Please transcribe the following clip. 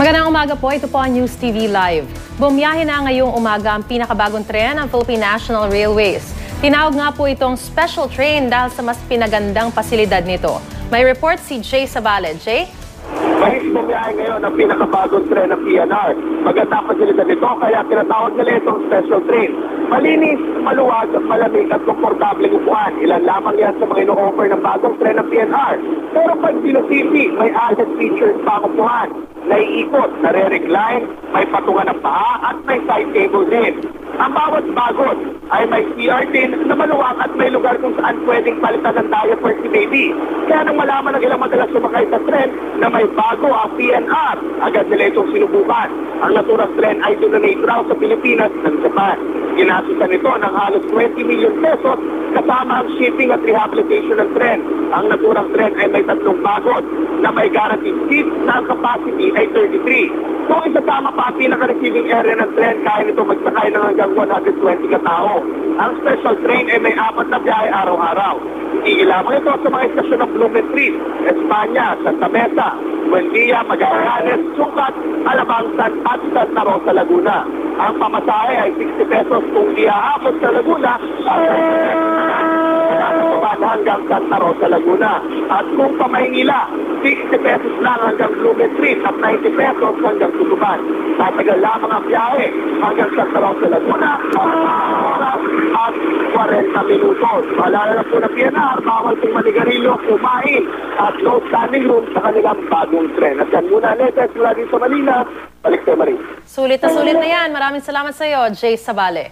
Magandang umaga po, ito po ang News TV Live. Bumiyahe na ngayong umaga ang pinakabagong tren ng Philippine National Railways. Tinawag nga po itong special train dahil sa mas pinagandang pasilidad nito. May report si Jay Sabale. Jay? Mahis bumiyahe ngayon ang pinakabagong tren ng PNR. Maganda ang pasilidad nito kaya tinatawag nila itong special train. Malinis, maluwag, malamig at komportableng upuan. Ilan lamang yan sa mga ino-offer ng bagong tren ng PNR. Pero pag Velocity, may added features pa ang upuan. Naiikot, nare-recline, may patungan ng paa at may side table din. Ang bawat bagot ay may CR din na maluwag at may lugar kung saan pwedeng palitan ng diaper si baby. Kaya nang malaman ng ilang madalas sumakay sa tren na may bago ang PNR, agad nila itong sinubukan. Ang naturang tren ay donate raw sa Pilipinas ng Japan. Ginasusan nito ng halos 20 million pesos kasama ang shipping at rehabilitation ng tren. Ang naturang tren ay may 3 bagot na may guaranteed seat na ang capacity ay 33. Kung isasama pa ang pinaka-receiving area ng tren, kaya nito magsakay ng hanggang 120 katao. Ang special train ay may 4 na biyahe araw-araw. Hindi lamang ito sa mga estasyon ng Blumen Street, Espanya, Santa Mesa, Buendia, Magallanes, Sucat, Alabangsan at Santa Rosa, Laguna. Ang pamasahe ay 60 pesos kung iaabot sa Laguna hanggang Santa Rosa, Laguna. At kung pamahinila, 60 pesos lang hanggang Blumen Street at 90 pesos hanggang Tutuban. Tatagal lamang ang biyahe hanggang Santa Rosa, Laguna at 40 minutos. Maalala na po na PNR, bawal pong manigarilyo, kumain at no standing room sa kanilang bagong tren. At yan muna, latest mula din sa Manila. Balik sa Marin. Sulit na yan. Maraming salamat sa iyo, Jay Sabale.